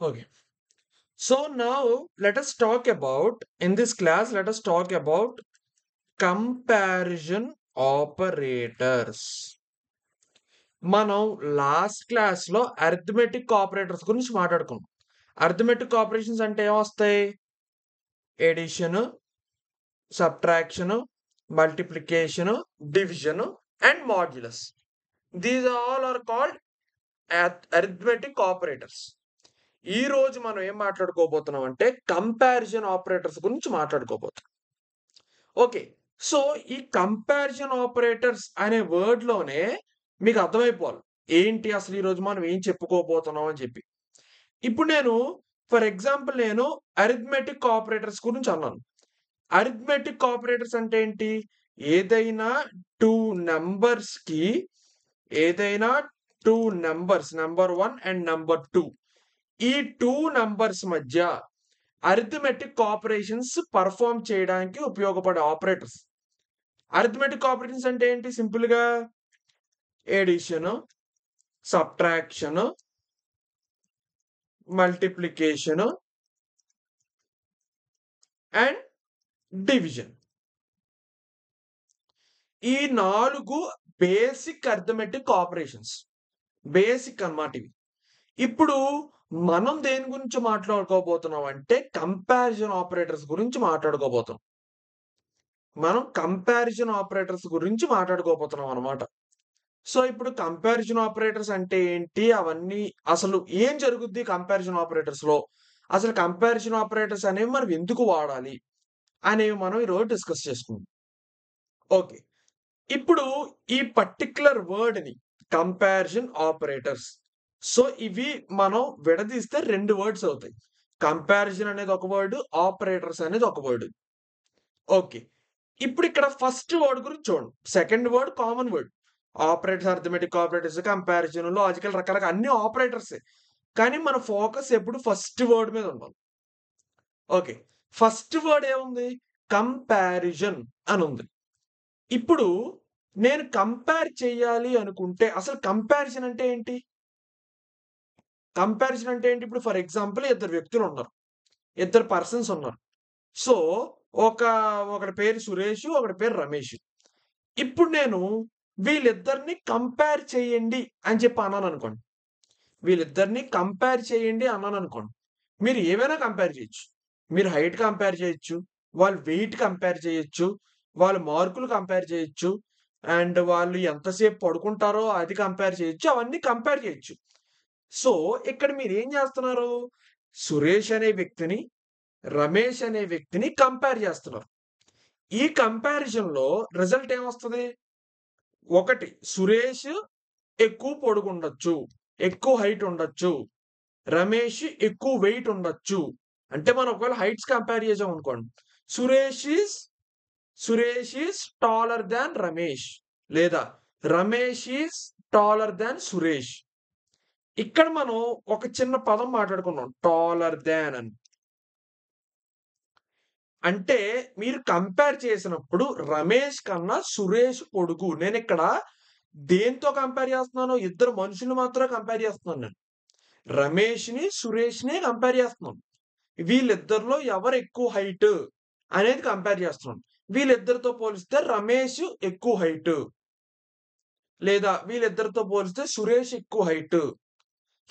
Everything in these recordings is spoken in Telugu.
Okay. So now let us talk about, in this class, let us talk about comparison operators. మనం లాస్ట్ క్లాస్‌లో అరిథమెటిక్ ఆపరేటర్స్ గురించి మాట్లాడుకున్నాం. అరిథమెటిక్ ఆపరేషన్స్ అంటే ఏమొస్తాయి? Addition, subtraction, multiplication, division and modulus. These all are called arithmetic operators. ఈ రోజు మనం ఏం మాట్లాడుకోబోతున్నాం అంటే కంపారిజన్ ఆపరేటర్స్ గురించి మాట్లాడుకోబోతున్నాం. ఓకే. సో ఈ కంపారిజన్ ఆపరేటర్స్ అనే వర్డ్‌లోనే మీకు అర్థమైపోవాలి. ఏంటి అసలు ఈరోజు మనం ఏం చెప్పుకోబోతున్నాం అని చెప్పి. ఇప్పుడు నేను ఫర్ ఎగ్జాంపుల్ నేను అరిథమెటిక్ ఆపరేటర్స్ గురించి అన్నాను. అరిథమెటిక్ ఆపరేటర్స్ అంటే ఏంటి? ఏదైనా 2 నంబర్స్‌కి ఏదైనా 2 నంబర్స్ నంబర్ 1 అండ్ నంబర్ 2 ఈ 2 నంబర్స్ మధ్య అరిథమెటిక్ ఆపరేషన్స్ పర్ఫార్మ్ చేయడానికి ఉపయోగపడే ఆపరేటర్స్. అరిథమెటిక్ ఆపరేషన్స్ అంటే ఏంటి? సింపుల్‌గా addition, subtraction, multiplication and division. ఈ 4 బేసిక్ అరిథమెటిక్ ఆపరేషన్స్. బేసిక్ అన్నమాట ఇవి. ఇప్పుడు మనం దేని గురించి మాట్లాడుకోబోతున్నాం అంటే కంపారిజన్ ఆపరేటర్స్ గురించి మాట్లాడుకోబోతున్నాం. మనం కంపారిజన్ ఆపరేటర్స్ గురించి మాట్లాడుకోబోతున్నాం అన్నమాట. సో, ఇప్పుడు కంపారిజన్ ఆపరేటర్స్ అంటే ఏంటి? అవన్నీ అసలు ఏం జరుగుద్ది కంపారిజన్ ఆపరేటర్స్‌లో? అసలు కంపారిజన్ ఆపరేటర్స్ అనేవి మనం ఎందుకు వాడాలి? అనేవి మనం ఈరోజు డిస్కస్ చేసుకుందాం. ఓకే. ఇప్పుడు ఈ పర్టిక్యులర్ వర్డ్‌ని కంపారిజన్ ఆపరేటర్స్. సో, ఇవి మనం విడదీస్తే 2 వర్డ్స్ అవుతాయి. కంపారిజన్ అనేది ఒక వర్డ్, ఆపరేటర్స్ అనేది ఒక వర్డ్. ఓకే. ఇప్పుడిక్కడ ఫస్ట్ వర్డ్ గురించి చూడండి. Second word common word. Operators, arithmetic operators, comparison, logical రకరకాల అన్ని ఆపరేటర్సే. కానీ మన ఫోకస్ ఎప్పుడు ఫస్ట్ వర్డ్ మీద ఉండాలి. ఓకే. ఫస్ట్ వర్డ్ ఏముంది? కంపారిజన్ అనుంది. ఇప్పుడు నేను కంపేర్ చేయాలి అనుకుంటే అసలు కంపారిజన్ అంటే ఏంటి? కంపారిజన్ అంటే ఏంటి? ఇప్పుడు ఫర్ ఎగ్జాంపుల్ ఇద్దరు వ్యక్తులున్నారు. ఇద్దరు పర్సన్స్ ఉన్నారు. సో, ఒక ఒకడి పేరు సురేషు, ఒకడి పేరు రమేషు. ఇప్పుడు నేను వీళ్ళిద్దరిని కంపేర్ చేయండి అని చెప్పి అన్నాననుకోండి. వీళ్ళిద్దరిని కంపేర్ చేయండి అన్నాననుకోండి. మీరు ఏమైనా కంపేర్ చేయొచ్చు. మీరు హైట్ కంపేర్ చేయొచ్చు. వాళ్ళ వెయిట్ కంపేర్ చేయొచ్చు. వాళ్ళ మార్కులు కంపేర్ చేయొచ్చు. అండ్ వాళ్ళు ఎంతసేపు పడుకుంటారో అది కంపేర్ చేయొచ్చు. అవన్నీ కంపేర్ చేయొచ్చు. సో, ఇక్కడ మీరేం చేస్తున్నారు? సురేష్ అనే వ్యక్తిని, రమేష్ అనే వ్యక్తిని కంపేర్ చేస్తున్నారు. ఈ కంపారిజన్‌లో రిజల్ట్ ఏమొస్తది? ఒకటి సురేష్ ఎక్కువ పొడుగుండొచ్చు. ఎక్కువ హైట్ ఉండొచ్చు. రమేష్ ఎక్కువ వెయిట్ ఉండొచ్చు. అంటే మనం ఒకవేళ హైట్స్ కంపేర్ చేసామనుకోండి. Suresh is Suresh is taller than Ramesh. లేదా Ramesh is taller than Suresh. ఇక్కడ మనం ఒక చిన్న పదం మాట్లాడుకున్నాం. టాలర్ థాన్ అని. అంటే మీరు కంపేర్ చేసినప్పుడు రమేష్ కన్నా సురేష్ పొడుగు. నేనిక్కడ దేనితో కంపేర్ చేస్తున్నాను? ఇద్దరు మనుషుల్ని మాత్రమే కంపేర్ చేస్తున్నాను నేను. రమేష్‌ని, సురేష్‌ని కంపేర్ చేస్తున్నాను. వీళ్ళిద్దరిలో ఎవరు ఎక్కువ హైట్ అనేది కంపేర్ చేస్తున్నాను. వీళ్ళిద్దరితో పోలిస్తే రమేష్ ఎక్కువ హైట్. లేదా వీళ్ళిద్దరితో పోలిస్తే సురేష్ ఎక్కువ height.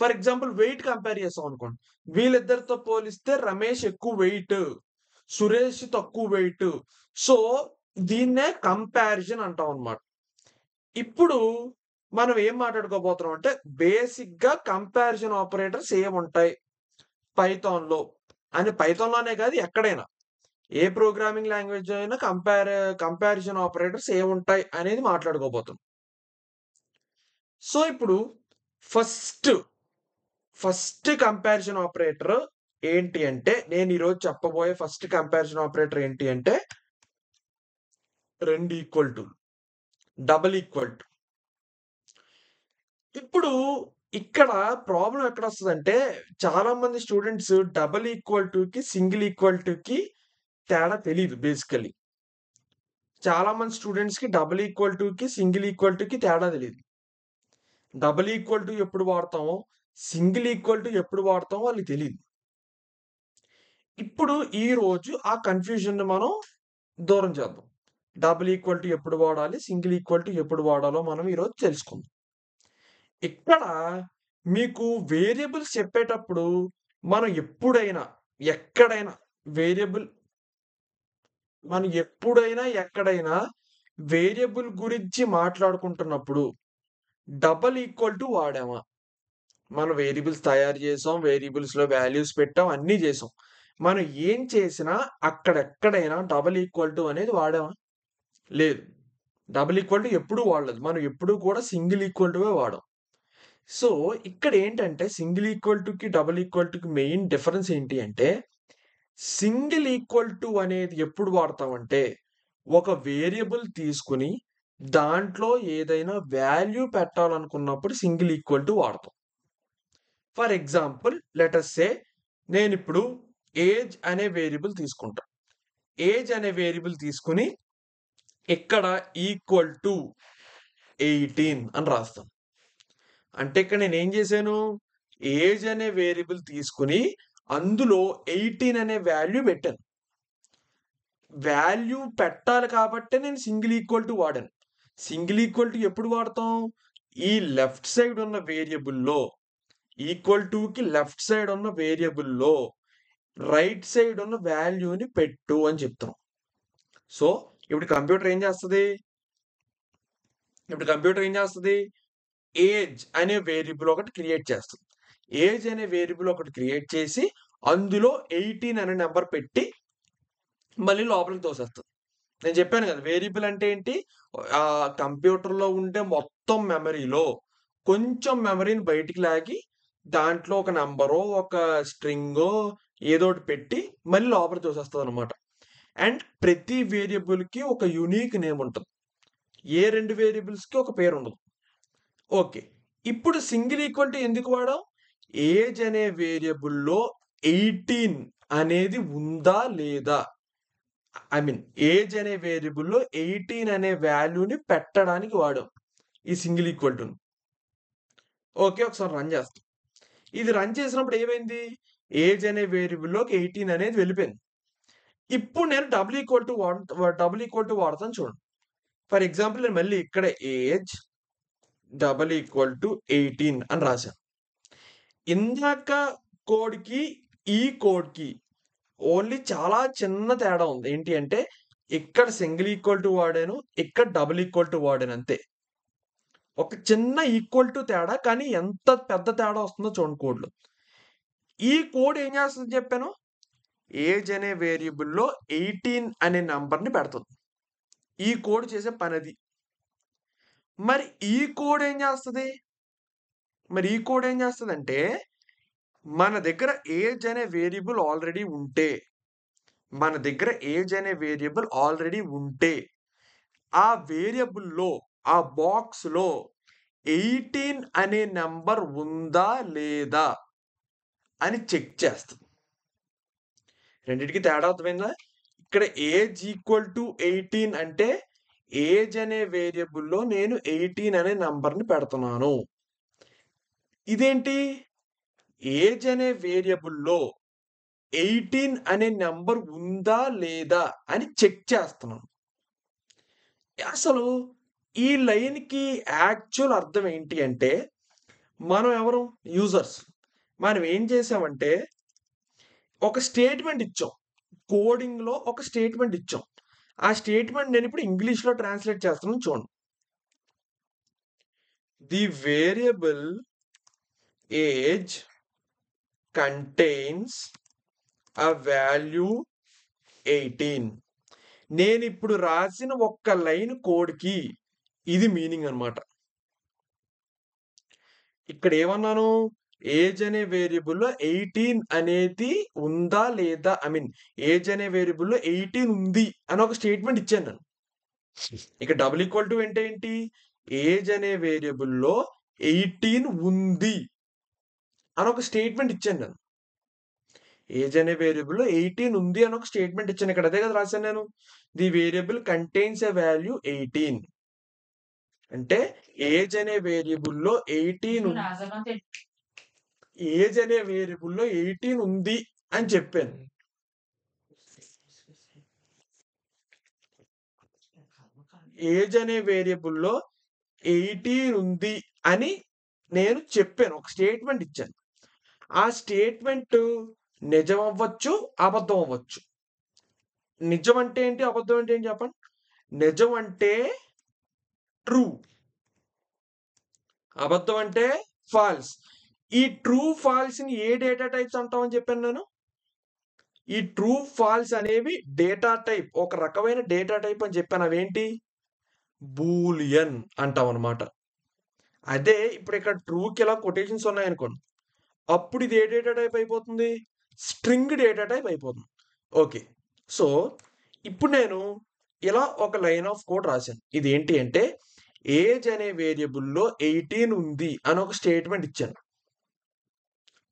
For example weight compare చేసామనుకోండి. వీళ్ళిద్దరితో పోలిస్తే రమేష్ ఎక్కువ వెయిట్. సురేష్ తక్కువ వెయిట్. సో, దీన్నే కంపారిజన్ అంటామనమాట. ఇప్పుడు మనం ఏం మాట్లాడుకోబోతున్నాం అంటే బేసిక్‌గా కంపారిజన్ ఆపరేటర్స్ ఏముంటాయి పైథాన్‌లో అని పైథాన్‌లోనే కాదు ఎక్కడైనా. ఏ ప్రోగ్రామింగ్ లాంగ్వేజ్ అయినా కంపారిజన్ ఆపరేటర్స్ ఏముంటాయి అనేది మాట్లాడుకోబోతున్నాం. సో, ఇప్పుడు ఫస్ట్, ఫస్ట్ కంపారిజన్ ఆపరేటర్ ఏంటి అంటే నేను ఈరోజు చెప్పబోయే ఫస్ట్ కంపారిజన్ ఆపరేటర్ ఏంటి అంటే 2 equal to, double equal to. ఇప్పుడు ఇక్కడ ప్రాబ్లమ్ ఎక్కడొస్తదంటే చాలా మంది students double equal Tuki, single equal టుకి తేడా తెలీదు బేసికల్లీ. చాలా మంది స్టూడెంట్స్‌కి double equal Tuki, single equal టుకి తేడా తెలీదు. డబుల్ ఈక్వల్ టు ఎప్పుడు వాడతాము? సింగిల్ ఈక్వల్ టు ఎప్పుడు వాడతామో వాళ్ళకి తెలీదు. ఇప్పుడు ఈ రోజు ఆ కన్‌ఫ్యూజన్‌ని మనం దూరం చేద్దాం. డబుల్ ఈక్వల్ టు ఎప్పుడు వాడాలి? సింగిల్ ఈక్వల్ టు ఎప్పుడు వాడాలో మనం ఈరోజు తెలుసుకుందాం. ఇక్కడ మీకు వేరియబుల్స్ చెప్పేటప్పుడు మనం ఎప్పుడైనా, ఎక్కడైనా వేరియబుల్ మనం ఎప్పుడైనా, ఎక్కడైనా వేరియబుల్ గురించి మాట్లాడుకుంటున్నప్పుడు డబుల్ ఈక్వల్ టు వాడామా? మనం వేరియబుల్స్ తయారు చేసాం. వేరియబుల్స్‌లో వాల్యూస్ పెట్టాం. అన్నీ చేసాం. మనం ఏం చేసినా అక్కడెక్కడైనా డబుల్ ఈక్వల్ టు అనేది వాడామా? లేదు. డబుల్ ఈక్వల్ టు ఎప్పుడూ వాడలేదు. మనం ఎప్పుడూ కూడా సింగిల్ ఈక్వల్ టువే వాడాం. సో, ఇక్కడేంటంటే సింగిల్ ఈక్వల్ టుకి, double equal Tuki main difference ఏంటి అంటే, సింగిల్ ఈక్వల్ టు అనేది ఎప్పుడు వాడతామంటే, ఒక వేరియబుల్ తీసుకొని దాంట్లో ఏదైనా వాల్యూ పెట్టాలనుకున్నప్పుడు సింగిల్ ఈక్వల్ టు వాడతాం. ఫర్ ఎగ్జాంపుల్ లెట్ అస్ సే నేనిప్పుడు ఏజ్ అనే వేరియబుల్ తీసుకుంటా. ఏజ్ అనే వేరియబుల్ తీసుకొని ఇక్కడ ఈక్వల్ టు 18 అని రాస్తాం. అంటే ఇక్కడ నేనేం చేశాను? ఏజ్ అనే వేరియబుల్ తీసుకొని అందులో 18 అనే వాల్యూ పెట్టాను. వాల్యూ పెట్టాలి కాబట్టే నేను సింగిల్ ఈక్వల్ టు వాడాను. సింగిల్ ఈక్వల్ టు ఎప్పుడు వాడతాం? ఈ లెఫ్ట్ సైడ్ ఉన్న వేరియబుల్‌లో ఈక్వల్ టుకి లెఫ్ట్ సైడ్ ఉన్న వేరియబుల్‌లో రైట్ సైడ్ ఉన్న వాల్యూని పెట్టు అని చెప్తున్నాం. సో, ఇప్పుడు కంప్యూటర్ ఏం చేస్తది? ఇప్పుడు కంప్యూటర్ ఏం చేస్తది? ఏజ్ అనే వేరియబుల్ ఒకటి క్రియేట్ చేస్తది. ఏజ్ అనే వేరియబుల్ ఒకటి క్రియేట్ చేసి అందులో 18 అనే నంబర్ పెట్టి మళ్ళీ లోపలికి తోసేస్తది. నేను చెప్పాను కదా! వేరియబుల్ అంటే ఏంటి? కంప్యూటర్‌లో ఉండే మొత్తం మెమరీలో కొంచెం మెమరీని బయటికి లాగి దాంట్లో ఒక నంబరో, ఒక స్ట్రింగో ఏదోకటి పెట్టి మళ్ళీ లోపలికి తోసేస్తదనమాట. అండ్ ప్రతి వేరియబుల్‌కి ఒక యూనిక్ నేమ్ ఉంటది. ఏ 2 వేరియబుల్స్‌కి ఒక పేరుండదు. ఓకే. ఇప్పుడు సింగిల్ ఈక్వల్ టు ఎందుకు వాడాం? ఏజ్ అనే వేరియబుల్‌లో 18 అనేది ఉందా? లేదా? ఐ మీన్ ఏజ్ అనే వేరియబుల్‌లో 18 అనే వాల్యూని పెట్టడానికి వాడాం. ఈ సింగిల్ ఈక్వల్ టుని. ఓకే. ఒకసారి రన్ చేస్తాం. ఇది రన్ చేసినప్పుడు ఏమైంది? ఏజ్ అనే వేరియబుల్‌లోకి 18 అనేది వెళ్ళిపోయింది. ఇప్పుడు నేను డబుల్ ఈక్వల్ టు వాడతాను చూడండి. ఫర్ ఎగ్జాంపుల్ నేను మళ్ళీ ఇక్కడే ఏజ్ డబుల్ ఈక్వల్ టు 18 అని రాశాను. ఇందాక కోడ్‌కి, ఈ కోడ్‌కి ఓన్లీ చాలా చిన్న తేడా ఉంది. ఏంటి అంటే ఇక్కడ సింగిల్ ఈక్వల్ టు వాడాను. ఇక్కడ డబుల్ ఈక్వల్ టు వాడాను అంతే. ఒక చిన్న ఈక్వల్ టు తేడా. కానీ ఎంత పెద్ద తేడా వస్తుందో చూడండి కోడ్‌లో. ఈ కోడ్ ఏం చేస్తదని చెప్పాను? ఏజ్ అనే వేరియబుల్‌లో 18 అనే నంబర్‌ని పెడతది. ఈ కోడ్ చేసే పనది. మరి ఈ కోడ్ ఏం చేస్తది? మరి ఈ కోడ్ ఏం చేస్తదంటే, మన దగ్గర ఏజ్ అనే వేరియబుల్ ఆల్రెడీ ఉంటే, మన దగ్గర ఏజ్ అనే వేరియబుల్ ఆల్రెడీ ఉంటే, ఆ వేరియబుల్‌లో, ఆ బాక్స్‌లో 18 అనే నంబర్ ఉందా? లేదా? అని చెక్ చేస్తది. రెండిటికి తేడా అర్థమైందా? ఇక్కడ ఏజ్ ఈక్వల్ టు 18 అంటే ఏజ్ అనే వేరియబుల్‌లో నేను 18 అనే నంబర్‌ని పెడుతున్నాను. ఇదేంటి? ఏజ్ అనే వేరియబుల్‌లో 18 అనే నంబర్ ఉందా? లేదా? అని చెక్ చేస్తున్నాను. అసలు ఈ లైన్‌కి యాక్చువల్ అర్థం ఏంటి అంటే, మనం ఎవరం? యూజర్స్. మనం ఏం చేసామంటే, ఒక స్టేట్‌మెంట్ ఇచ్చాం. కోడింగ్‌లో ఒక స్టేట్‌మెంట్ ఇచ్చాం. ఆ స్టేట్‌మెంట్ నేనిప్పుడు ఇంగ్లీష్‌లో ట్రాన్స్‌లేట్ చేస్తున్నాను చూడండి. The variable age contains a value 18. నేనిప్పుడు రాసిన ఒక్క లైన్ కోడ్‌కి ఇది మీనింగ్ అన్నమాట. ఇక్కడ ఏమన్నాను? ఏజ్ అనే వేరియబుల్‌లో 18 అనేది ఉందా? లేదా? ఐ మీన్ ఏజ్ అనే వేరియబుల్‌లో 18 ఉంది అని ఒక స్టేట్‌మెంట్ ఇచ్చాను నేను. ఇక డబుల్ ఈక్వల్ టు అంటే ఏంటి? ఏజ్ అనే వేరియబుల్‌లో 18 ఉంది అని ఒక స్టేట్‌మెంట్ ఇచ్చాను నేను. ఏజ్ అనే వేరియబుల్‌లో 18 ఉంది అని ఒక స్టేట్‌మెంట్ ఇచ్చాను. ఇక్కడ అదే కదా రాసాను నేను. The variable contains a value 18. అంటే ఏజ్ అనే వేరియబుల్‌లో 18 ఏజ్ అనే వేరియబుల్‌లో 18 ఉంది అని చెప్పాను. ఏజ్ అనే వేరియబుల్‌లో 18 ఉంది అని నేను చెప్పాను. ఒక స్టేట్మెంట్ ఇచ్చాను. ఆ స్టేట్మెంట్ నిజం అవ్వచ్చు, అబద్ధం అవ్వచ్చు. నిజం అంటే ఏంటి? అబద్ధం అంటే ఏంటి చెప్పండి? నిజం అంటే ట్రూ. అబద్ధం అంటే ఫాల్స్. ఈ ట్రూ, ఫాల్స్‌ని ఏ డేటా టైప్స్ అంటామని చెప్పాను నేను? ఈ ట్రూ, ఫాల్స్ అనేవి డేటా టైప్. ఒక రకమైన డేటా టైప్ అని చెప్పాను. అవేంటి? బూలియన్ అంటామనమాట. అదే ఇప్పుడు ఇక్కడ ట్రూకి ఇలా కొటేషన్స్ ఉన్నాయనుకోండి. అప్పుడు ఇది ఏ డేటా టైప్ అయిపోతుంది? స్ట్రింగ్ డేటా టైప్ అయిపోతుంది. ఓకే. సో, ఇప్పుడు నేను ఇలా ఒక లైన్ ఆఫ్ కోడ్ రాశాను. ఇదేంటి అంటే, ఏజ్ అనే వేరియబుల్‌లో 18 ఉంది అని ఒక స్టేట్మెంట్ ఇచ్చాను.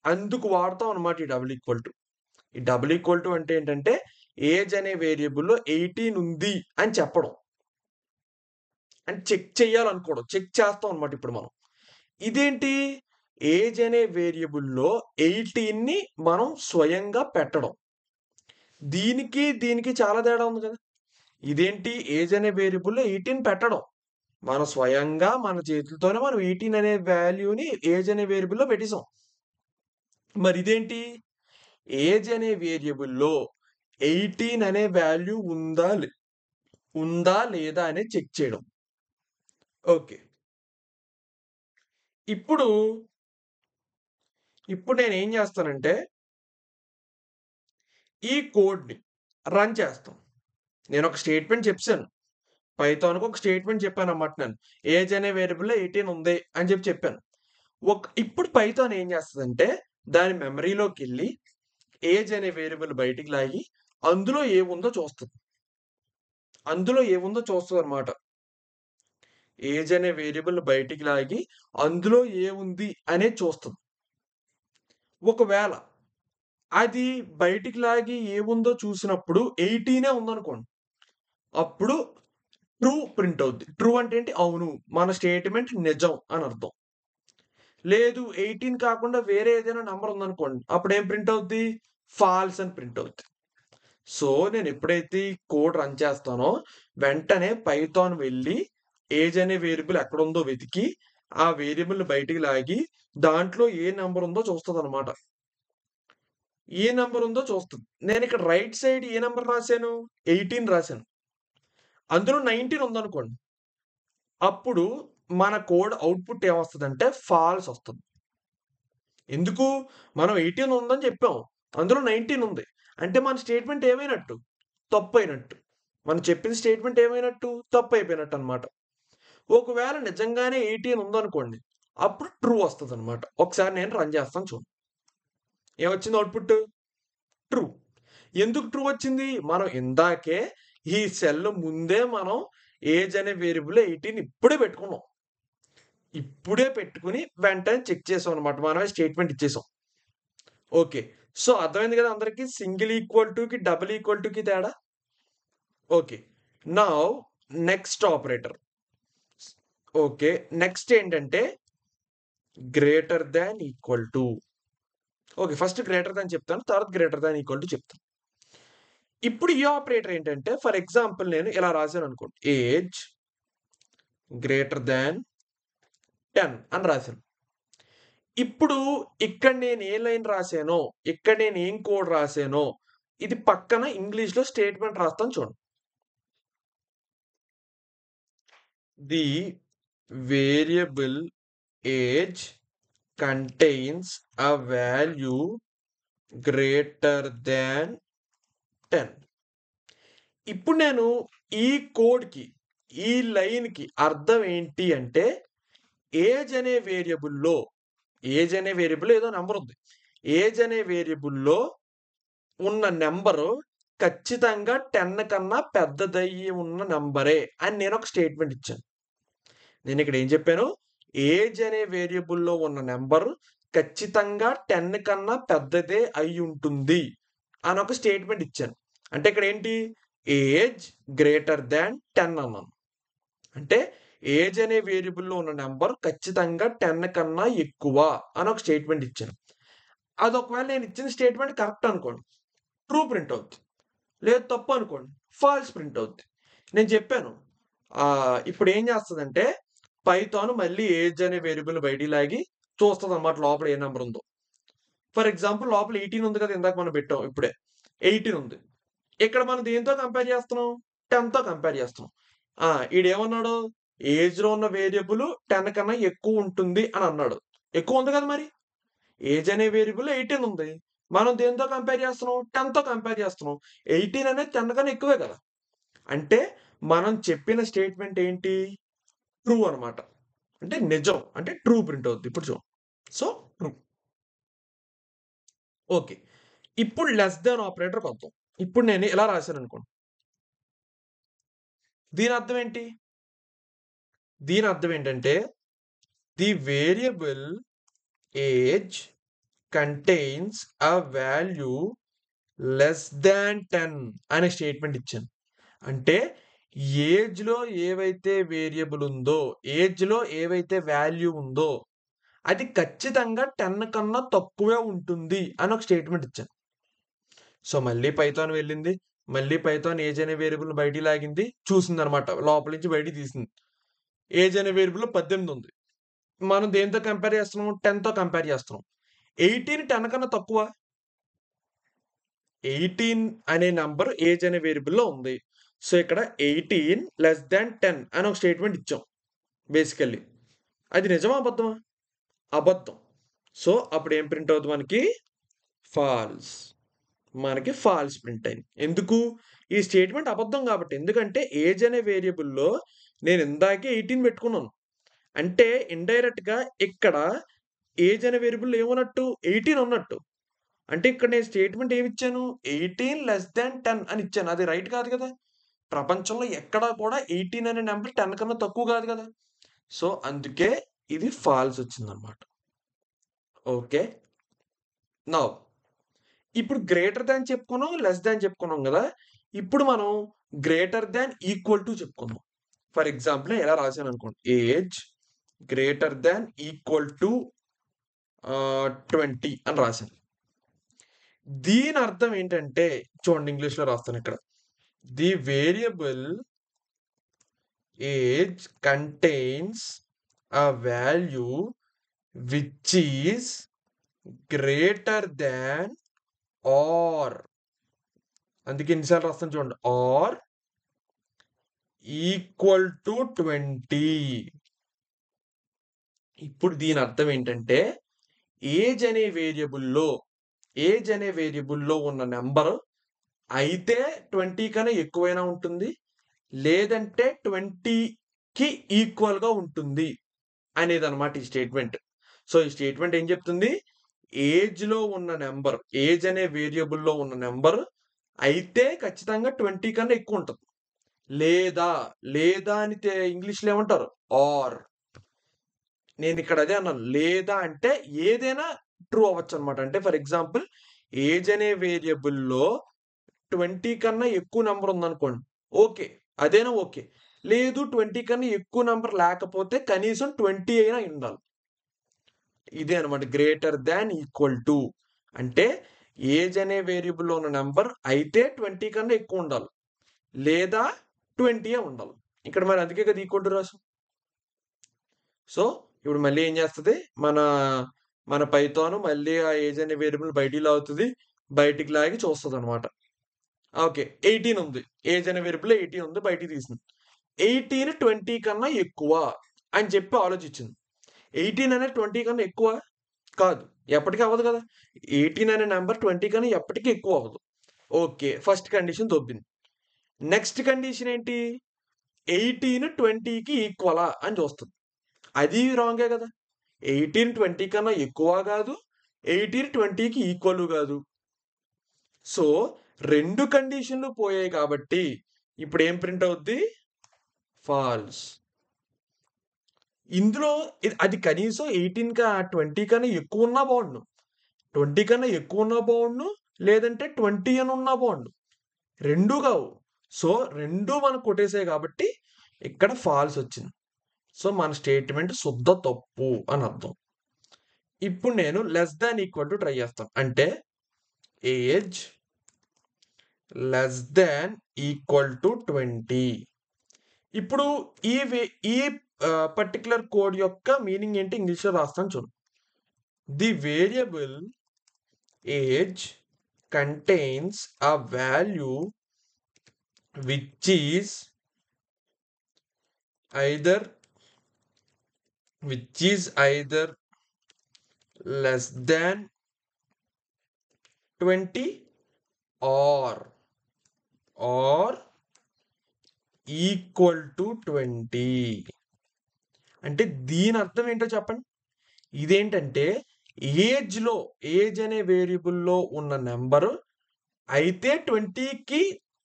అందుకు వాడతాం అనమాట ఈ డబుల్ ఈక్వల్ టు. ఈ డబుల్ ఈక్వల్ టు అంటే ఏంటంటే, ఏజ్ అనే వేరియబుల్‌లో 18 ఉంది అని చెప్పడం. అంటే చెక్ చేయాలనుకోవడం. చెక్ చేస్తాం అనమాట ఇప్పుడు మనం. ఇదేంటి? ఏజ్ అనే వేరియబుల్‌లో 18ని మనం స్వయంగా పెట్టడం. దీనికి చాలా తేడా ఉంది కదా! ఇదేంటి? ఏజ్ అనే వేరియబుల్‌లో 18 పెట్టడం. మనం స్వయంగా మన చేతులతోనే మనం 18 అనే వాల్యూని ఏజ్ అనే వేరియబుల్‌లో పెట్టేసాం. మరి ఇదేంటి? ఏజ్ అనే వేరియబుల్‌లో 18 అనే వాల్యూ ఉందా లేదా అనేది చెక్ చేయడం. ఓకే. ఇప్పుడు, ఇప్పుడు నేనేం చేస్తానంటే, ఈ కోడ్‌ని రన్ చేస్తాం. నేనొక స్టేట్మెంట్ చెప్పేసాను. పైథాన్‌కి ఒక స్టేట్మెంట్ చెప్పానన్నమాట నేను. ఏజ్ అనే వేరియబుల్‌లో 18 ఉంది అని చెప్పాను. ఇప్పుడు పైథాన్ ఏం చేస్తదంటే, దాని మెమరీలోకెళ్ళి ఏజ్ అనే వేరియబుల్ బయటికి లాగి, అందులో ఏముందో చూస్తది. అందులో ఏముందో చూస్తదన్నమాట. ఏజ్ అనే వేరియబుల్ బయటికి లాగి, అందులో ఏముంది అనేది చూస్తది. ఒకవేళ అది బయటికి లాగి ఏముందో చూసినప్పుడు 18 ఉందనుకోండి. అప్పుడు ట్రూ ప్రింట్ అవుద్ది. ట్రూ అంటే ఏంటి? అవును. మన స్టేట్మెంట్ నిజం అని అర్థం. లేదు 18 కాకుండా వేరే ఏదైనా నంబర్ ఉందనుకోండి. అప్పుడేం ప్రింట్ అవుద్ది? ఫాల్స్ అని ప్రింట్ అవుద్ది. సో, నేను ఎప్పుడైతే ఈ కోడ్ రన్ చేస్తానో, వెంటనే పైథాన్ వెళ్ళి ఏజ్ అనే వేరియబుల్ ఎక్కడుందో వెతికి, ఆ వేరియబుల్‌ని బయటికి లాగి, దాంట్లో ఏ నంబర్ ఉందో చూస్తదనమాట. ఏ నంబర్ ఉందో చూస్తది. నేనిక్కడ రైట్ సైడ్ ఏ నంబర్ రాసాను? 18 రాసాను. అందులో 19 ఉందనుకోండి. అప్పుడు మన కోడ్ అవుట్‌పుట్ ఏమొస్తదంటే ఫాల్స్ ఒస్తది. ఎందుకు? మనం 18 ఉందని చెప్పాం. అందులో 19 ఉంది. అంటే మన స్టేట్మెంట్ ఏమైనట్టు? తప్పయినట్టు. మనం చెప్పిన స్టేట్మెంట్ ఏమైనట్టు? తప్పయిపోయినట్టనమాట. ఒకవేళ నిజంగానే 18 ఉందనుకోండి. అప్పుడు ట్రూ వస్తదనమాట. ఒకసారి నేను రన్ చేస్తాను చూడండి. ఏమొచ్చింది అవుట్‌పుట్? ట్రూ. ఎందుకు ట్రూ వచ్చింది? మనం ఇందాకే ఈ సెల్ ముందే మనం ఏజ్ అనే వేరియబుల్ 18 ఇప్పుడే పెట్టుకున్నాం. ఇప్పుడే పెట్టుకొని వెంటనే చెక్ చేసామనమాట. మనమే స్టేట్మెంట్ ఇచ్చేసాం. ఓకే. సో, అర్థమైంది కదా అందరికి సింగిల్ ఈక్వల్ టుకి, డబుల్ ఈక్వల్ టుకి తేడా? Okay. Now next operator. Okay. Next ఏంటంటే greater than equal to. Okay. First greater than చెప్తాను. తర్వాత గ్రేటర్ థాన్ ఈక్వల్ టు చెప్తాను. ఇప్పుడు ఈ ఆపరేటర్ ఏంటంటే ఫర్ ఎగ్జాంపుల్ నేను ఇలా రాసాననుకోండి. ఏజ్ గ్రేటర్ థాన్ 10 అని రాసాను. ఇప్పుడు ఇక్కడ నేను ఏ లైన్ రాసానో, ఇక్కడ నేను ఏం కోడ్ రాసానో, ఇది పక్కన ఇంగ్లీష్‌లో స్టేట్మెంట్ రాస్తాను చూడండి. The variable age contains a value greater than 10. ఇప్పుడు నేను ఈ కోడ్‌కి, ఈ లైన్‌కి అర్థం ఏంటి అంటే, ఏజ్ అనే వేరియబుల్‌లో ఏదో నంబర్ ఉంది. ఏజ్ అనే వేరియబుల్‌లో ఉన్న నంబరు ఖచ్చితంగా 10 కన్నా పెద్దదయ్యి ఉన్న నంబరే అని నేనొక స్టేట్మెంట్ ఇచ్చాను. నేనిక్కడ ఏం చెప్పాను? ఏజ్ అనే వేరియబుల్‌లో ఉన్న నంబర్ ఖచ్చితంగా 10 కన్నా పెద్దదే అయ్యుంటుంది అనొక స్టేట్మెంట్ ఇచ్చాను. అంటే ఇక్కడేంటి? ఏజ్ గ్రేటర్ థాన్ 10 అన్నాను. అంటే ఏజ్ అనే వేరియబుల్‌లో ఉన్న నంబర్ ఖచ్చితంగా 10 కన్నా ఎక్కువ అనొక స్టేట్మెంట్ ఇచ్చాను. అది ఒకవేళ నేను ఇచ్చిన స్టేట్మెంట్ కరెక్ట్ అనుకోండి, ట్రూ ప్రింట్ అవుద్ది. లేదు తప్పు అనుకోండి, ఫాల్స్ ప్రింట్ అవుద్ది. నేను చెప్పాను. ఇప్పుడు ఏం చేస్తదంటే పైథాన్ మళ్ళీ ఏజ్ అనే వేరియబుల్ బయటికి లాగి చూస్తదనమాట లోపల ఏ నంబర్ ఉందో. ఫర్ ఎగ్జాంపుల్ లోపల 18 ఉంది కదా! ఇందాక మనం పెట్టాం ఇప్పుడే. 18 ఉంది. ఇక్కడ మనం దేనితో కంపేర్ చేస్తున్నాం? 10తో కంపేర్ చేస్తున్నాం. ఈడేమన్నాడు? ఏజ్‌లో ఉన్న వేరియబుల్ 10 కన్నా ఎక్కువ ఉంటుంది అని అన్నాడు. ఎక్కువ ఉంది కదా మరి. ఏజ్ అనే వేరియబుల్ 18 ఉంది. మనం దేనితో కంపేర్ చేస్తున్నాం? 10తో కంపేర్ చేస్తున్నాం. 18 అనేది 10 కన్నా ఎక్కువే కదా! అంటే మనం చెప్పిన స్టేట్మెంట్ ఏంటి? ట్రూ అనమాట. అంటే నిజం. అంటే ట్రూ ప్రింట్ అవుద్ది. ఇప్పుడు చూడు. So, true. ఓకే. ఇప్పుడు లెస్ థాన్ ఆపరేటర్‌కొద్దాం. ఇప్పుడు నేను ఇలా రాశాననుకోండి. దీని అర్థం ఏంటి? దీని అర్థం ఏంటంటే, the variable age contains a value less than 10 అనే స్టేట్మెంట్ ఇచ్చాను. అంటే ఏజ్‌లో ఏవైతే వేరియబుల్ ఉందో, ఏజ్‌లో ఏవైతే వాల్యూ ఉందో, అది ఖచ్చితంగా 10 కన్నా తక్కువే ఉంటుంది అని ఒక స్టేట్మెంట్ ఇచ్చాను. సో, మళ్ళీ పైథాన్ వెళ్ళింది. మళ్ళీ పైథాన్ ఏజ్ అనే వేరియబుల్‌ని బయటికి లాగింది. చూసిందనమాట. లోపల నుంచి బయటికి తీసింది. ఏజ్ అనే వేరియబుల్‌లో 18 ఉంది. మనం దేనితో కంపేర్ చేస్తున్నాం? 10తో కంపేర్ చేస్తున్నాం. 18 10 కన్నా తక్కువ. 18 అనే నంబర్ ఏజ్ అనే వేరియబుల్‌లో ఉంది. సో, ఇక్కడ 18 లెస్ థాన్ 10 అని ఒక స్టేట్మెంట్ ఇచ్చాం బేసికల్లీ. అది నిజమా? అబద్ధమా? అబద్ధం. సో, అప్పుడు ఏం ప్రింట్ అవుద్ది మనకి? ఫాల్స్. మనకి ఫాల్స్ ప్రింట్ అయింది. ఎందుకు? ఈ స్టేట్మెంట్ అబద్ధం కాబట్టి. ఎందుకంటే ఏజ్ అనే వేరియబుల్‌లో నేను ఇందాకే 18 పెట్టుకున్నాను. అంటే ఇండైరెక్ట్‌గా ఇక్కడ ఏజ్ అనే వేరియబుల్ ఏమున్నట్టు? 18 ఉన్నట్టు. అంటే ఇక్కడ నేను స్టేట్మెంట్ ఏమిచ్చాను? 18 లెస్ థాన్ 10 అని ఇచ్చాను. అది రైట్ కాదు కదా! ప్రపంచంలో ఎక్కడా కూడా 18 అనే నంబర్ 10 కన్నా తక్కువ కాదు కదా! సో, అందుకే ఇది ఫాల్స్ వచ్చిందన్నమాట. ఓకే. నౌ ఇప్పుడు గ్రేటర్ థాన్ చెప్పుకున్నాం. లెస్ థాన్ చెప్పుకున్నాం గదా! ఇప్పుడు మనం గ్రేటర్ థాన్, ఈక్వల్ టు చెప్పుకుందాం. ఫర్ ఎగ్జాంపుల్ ఎలా రాశాననుకోండి. Age greater than equal to 20 అని రాశాను. దీని అర్థం ఏంటంటే చూడండి ఇంగ్లీష్‌లో రాస్తానిక్కడ. The variable age contains a value which is greater than or అందుకే ఎన్ని సార్లు రాస్తాను చూడండి. Or equal to 20. ఇప్పుడు దీని అర్థం ఏంటంటే ఏజ్ అనే వేరియబుల్‌లో ఉన్న నంబర్ అయితే 20 కన్నా ఎక్కువైనా ఉంటుంది. లేదంటే 20కి ఈక్వల్‌గా ఉంటుంది అనేదన్నమాట ఈ స్టేట్మెంట్. సో, ఈ స్టేట్మెంట్ ఏం చెప్తుంది? ఏజ్‌లో ఉన్న నంబర్, ఏజ్ అనే వేరియబుల్‌లో ఉన్న నంబర్ అయితే ఖచ్చితంగా 20 కన్నా ఎక్కువ ఉంటది. లేదా అని ఇంగ్లీష్‌లో ఏమంటారు? ఆర్. నేనిక్కడ అదే అన్నాను. లేదా అంటే ఏదైనా ట్రూ అవ్వచ్చనమాట. అంటే ఫర్ ఎగ్జాంపుల్ ఏజ్ అనే వేరియబుల్‌లో 20 కన్నా ఎక్కువ నంబర్ ఉందనుకోండి. ఓకే. అదైనా ఓకే. లేదు 20 కన్నా ఎక్కువ నంబర్ లేకపోతే కనీసం 20 అయినా అయ్యుండాలి. ఇదే అనమాట. Greater than, equal to. అంటే ఏజ్ అనే వేరియబుల్‌లో ఉన్న నంబర్ అయితే 20 కన్నా ఎక్కువుండాలి. లేదా 20 ఉండాలి. ఇక్కడ మరి అందుకే కదా ఈక్వల్ టు రాసాం. సో, ఇప్పుడు మళ్ళీ ఏం చేస్తది? మన పైథాన్ మళ్ళీ ఆ ఏజ్ అనే వేరియబుల్ బయటికి లాగుతది. బయటికి లాగి చూస్తదనమాట. ఓకే. 18 ఉంది. ఏజ్ అనే వేరియబుల్‌లో 18 ఉంది. బయటికి తీసింది. 18 20 కన్నా ఎక్కువ అని చెప్పి ఆలోచించింది. 18 అనేది 20 కన్నా ఎక్కువ? కాదు. ఎప్పటికి అవ్వదు కదా! 18 అనే నంబర్ 20 కన్నా ఎప్పటికి ఎక్కువ అవ్వదు. ఓకే. ఫస్ట్ కండిషన్ దొబ్బింది. నెక్స్ట్ కండిషన్ ఏంటి? 18 20కి ఈక్వలా అని చూస్తది. అది రాంగే గదా! 18 20 కన్నా ఎక్కువ గాదు. 18 20కి ఈక్వల్ గాదు. సో, 2 కండిషన్‌లు పోయాయి కాబట్టి ఇప్పుడేం ప్రింట్ అవుద్ది? ఫాల్స్. ఇందులో అది కనీసం 20 కన్నా ఎక్కువున్నా బావుండును. 20 కన్నా ఎక్కువున్నా బావుండును. లేదంటే 20 అని ఉన్నా బావుండు. 2 గావు. సో, 2 మనకు కొట్టేసాయి కాబట్టి ఇక్కడ ఫాల్స్ వచ్చింది. సో, మన స్టేట్మెంట్ శుద్ధ తప్పు అని అర్థం. ఇప్పుడు నేను less than equal to try చేస్తాను. అంటే age less than equal to 20. ఇప్పుడు ఈ పర్టిక్యులర్ కోడ్ యొక్క మీనింగ్ ఏంటి ఇంగ్లీష్లో రాస్తాను చూడు. The variable age contains a value which is either less than 20 or equal to 20. అంటే దీని అర్థం ఏంటో చెప్పండి. ఇదేంటంటే ఏజ్ అనే వేరియబుల్లో ఉన్న నెంబరు అయితే 20కి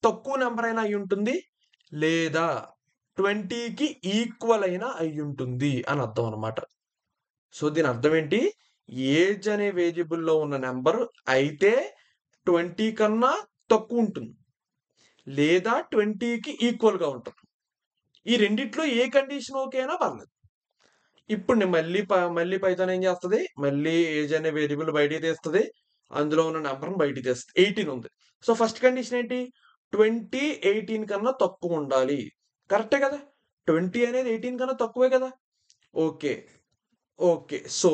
తక్కువ నెంబర్ అయినా అయి ఉంటుంది, లేదా 20కి ఈక్వల్ అయినా అయి ఉంటుంది అని అర్థం అనమాట. సో దీని అర్థం ఏంటి? ఏజ్ అనే వేరియబుల్లో ఉన్న నెంబర్ అయితే 20 కన్నా తక్కువ ఉంటుంది, లేదా 20కి ఈక్వల్గా ఉంటుంది. ఈ రెండిట్లో ఏ కండిషన్ ఓకే అయినా పర్లేదు. ఇప్పుడు నేను మళ్ళీ పైథాన్ ఏం చేస్తుంది? మళ్ళీ ఏజ్ అనే వేరియబుల్ బయటికి తీస్తుంది, అందులో ఉన్న నెంబర్ని బయటికి తీస్తుంది. 18 ఉంది. సో ఫస్ట్ కండిషన్ ఏంటి? 20 18 కన్నా తక్కువ ఉండాలి. కరెక్టే కదా? 20 అనేది 18 కన్నా తక్కువే కదా? ఓకే. సో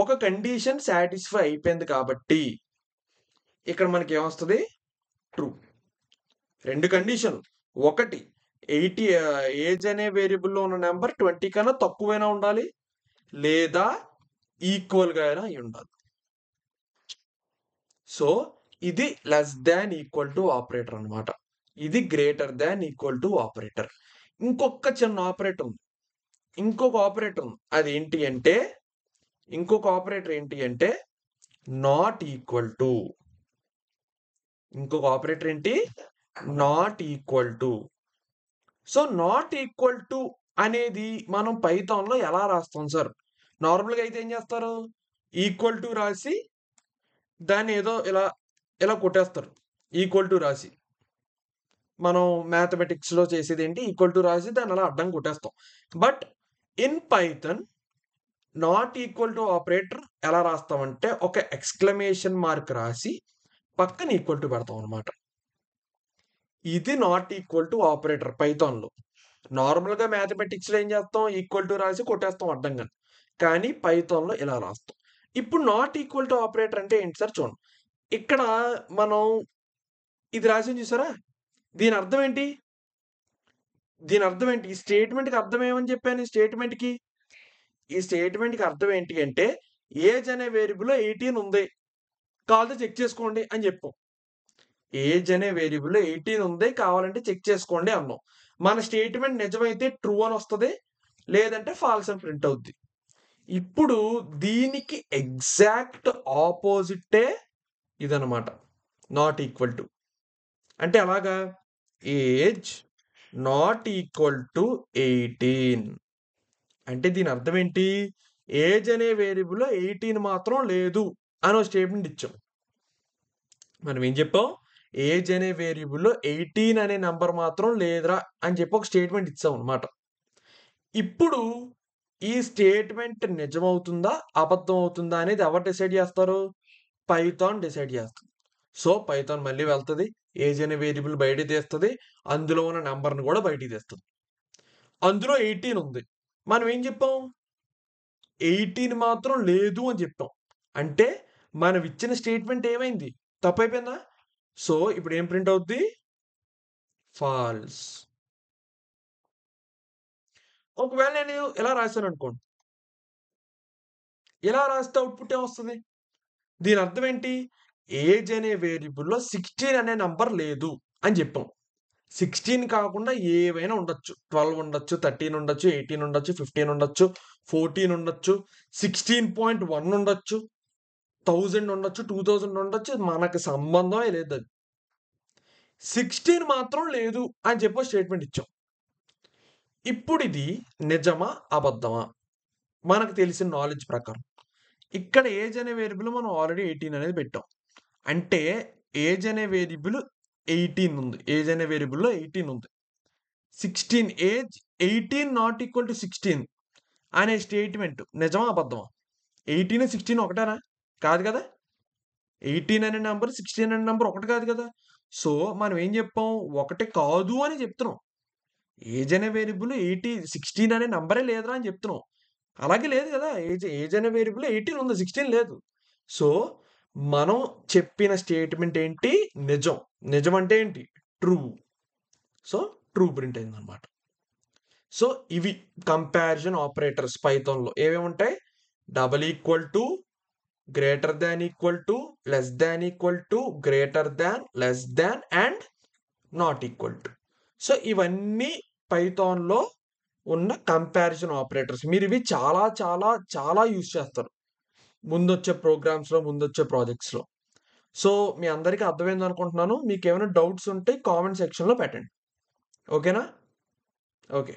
ఒక కండిషన్ సాటిస్ఫై అయిపోయింది కాబట్టి ఇక్కడ మనకి ఏమొస్తుంది? ట్రూ. 2 కండిషన్. ఒకటి ఏజ్ అనే వేరియబుల్లో ఉన్న నెంబర్ 20 కన్నా తక్కువైనా ఉండాలి, లేదా ఈక్వల్గా అయినా అయి ఉండాలి. సో ఇది less than equal to operator అనమాట. ఇది greater than equal to operator. ఇంకొక చిన్న ఆపరేటర్ ఉంది. ఇంకొక ఆపరేటర్ ఉంది. అది ఏంటి అంటే నాట్ ఈక్వల్ టు. ఇంకొక ఆపరేటర్ ఏంటి? Not equal to. So not equal to అనేది మనం పైథాన్లో ఎలా రాస్తాం సార్? నార్మల్గా అయితే ఏం చేస్తారు? ఈక్వల్ టు రాసి దాన్ని ఏదో ఇలా కొట్టేస్తారు. ఈక్వల్ టు రాసి మనం మ్యాథమెటిక్స్లో చేసేది ఏంటి? ఈక్వల్ టు రాసి దాన్ని అలా అడ్డం కొట్టేస్తాం. But in Python not equal to operator ఎలా రాస్తామంటే ఒక ఎక్స్క్లమేషన్ మార్క్ రాసి పక్కన ఈక్వల్ టు పెడతాం అనమాట. ఇది నాట్ ఈక్వల్ టు ఆపరేటర్ పైథాన్లో. నార్మల్గా మ్యాథమెటిక్స్లో ఏం చేస్తాం? ఈక్వల్ టు రాసి కొట్టేస్తాం అడ్డంగా. కానీ పైథాన్లో ఇలా రాస్తాం. ఇప్పుడు నాట్ ఈక్వల్ టు ఆపరేటర్ అంటే ఏంటి సార్? చూడండి, ఇక్కడ మనం ఇది రాసి చూసారా? దీని అర్థం ఏంటి? ఈ స్టేట్మెంట్కి అర్థం ఏమని చెప్పాను? ఈ స్టేట్మెంట్కి అర్థం ఏంటి అంటే ఏజ్ అనే వేరియబుల్లో 18 ఉంది, కావాలంటే చెక్ చేసుకోండి అని చెప్పాం. ఏజ్ అనే వేరియబుల్లో 18 ఉంది, కావాలంటే చెక్ చేసుకోండి అన్నాం. మన స్టేట్మెంట్ నిజమైతే ట్రూ అని వస్తుంది, లేదంటే ఫాల్స్ అని ప్రింట్ అవుద్ది. ఇప్పుడు దీనికి ఎగ్జాక్ట్ ఆపోజిటే ఇదనమాట, నాట్ ఈక్వల్ టు. అంటే అలాగా ఏజ్ నాట్ ఈక్వల్ టు 18 అంటే దీని అర్థం ఏంటి? ఏజ్ అనే వేరియబుల్లో 18 మాత్రం లేదు అని ఒక స్టేట్మెంట్ ఇచ్చాం. మనం ఏం చెప్పాం? ఏజ్ అనే వేరియబుల్లో 18 అనే నెంబర్ మాత్రం లేదురా అని చెప్పి ఒక స్టేట్మెంట్ ఇచ్చాం అనమాట. ఇప్పుడు ఈ స్టేట్మెంట్ నిజమవుతుందా అబద్ధం అవుతుందా అనేది ఎవరు డిసైడ్ చేస్తారు? పైథాన్ డిసైడ్ చేస్తుంది. సో పైథాన్ మళ్ళీ వెళ్తుంది, ఏజ్ అనే వేరియబుల్ బయటికి తీస్తుంది, అందులో ఉన్న నెంబర్ని కూడా బయటికి తీస్తుంది. అందులో 18 ఉంది. మనం ఏం చెప్పాం? 18 మాత్రం లేదు అని చెప్పాం. అంటే మనం ఇచ్చిన స్టేట్మెంట్ ఏమైంది? తప్పైపోయిందా? సో ఇప్పుడు ఏం ప్రింట్ అవుద్ది? ఫాల్స్. ఒకవేళ నేను ఇలా రాశాను అనుకోండి, ఇలా రాస్తే అవుట్పుట్ ఏమొస్తుంది? దీని అర్థం ఏంటి? ఏజ్ అనే వేరియబుల్లో 16 అనే నంబర్ లేదు అని చెప్పాం. 16 కాకుండా ఏవైనా ఉండొచ్చు. 12 ఉండొచ్చు, 13 ఉండొచ్చు, 18 ఉండొచ్చు, 15 ఉండొచ్చు, 14 ఉండొచ్చు, 16.1 ఉండొచ్చు, 1000 ఉండొచ్చు, 2000 ఉండొచ్చు, మనకు సంబంధమే లేదు. అది 16 మాత్రం లేదు అని చెప్పి స్టేట్మెంట్ ఇచ్చాం. ఇప్పుడు ఇది నిజమా అబద్ధమా? మనకు తెలిసిన నాలెడ్జ్ ప్రకారం ఇక్కడ ఏజ్ అనే వేరియబుల్ మనం ఆల్రెడీ 18 అనేది పెట్టాం. అంటే ఏజ్ అనే వేరియబుల్ 18 ఉంది. ఏజ్ అనే వేరియబుల్లో 18 ఉంది. 16 ఏజ్ 18 నాట్ ఈక్వల్ టు 16 అనే స్టేట్మెంట్ నిజమా అబద్ధమా? 18, 16 ఒకటేనా? కాదు కదా! 18 అనే నంబర్, 16 అనే నంబర్ ఒకటి కాదు కదా! సో, మనం ఏం చెప్పాం? ఒకటి కాదు అని చెప్తున్నాం. ఏజ్ అనే వేరియబుల్ 16 అనే నంబరే లేదురా అని చెప్తున్నాం. అలాగే లేదు కదా! ఏజ్ అనే వేరియబుల్ 18 ఉంది. 16 లేదు. సో, మనం చెప్పిన స్టేట్మెంట్ ఏంటి? నిజం. నిజం అంటే ఏంటి? ట్రూ. సో, ట్రూ ప్రింట్ అయిందనమాట. సో, ఇవి కంపారిజన్ ఆపరేటర్స్ పైథాన్‌లో ఏవేవుంటాయి? Double equal to, greater than equal to, less than equal to, greater than, less than and not equal to. So, ఇవన్నీ పైథాన్‌లో ఉన్న కంపారిజన్ ఆపరేటర్స్. మీరివి చాలా చాలా చాలా యూజ్ చేస్తారు. ముందొచ్చే ప్రోగ్రామ్స్‌లో, ముందొచ్చే ప్రాజెక్ట్స్‌లో. సో, మీ అందరికీ అర్థమైందనుకుంటున్నాను. మీకేమైనా డౌట్స్ ఉంటే కామెంట్ సెక్షన్‌లో పెట్టండి. ఓకేనా? ఓకే.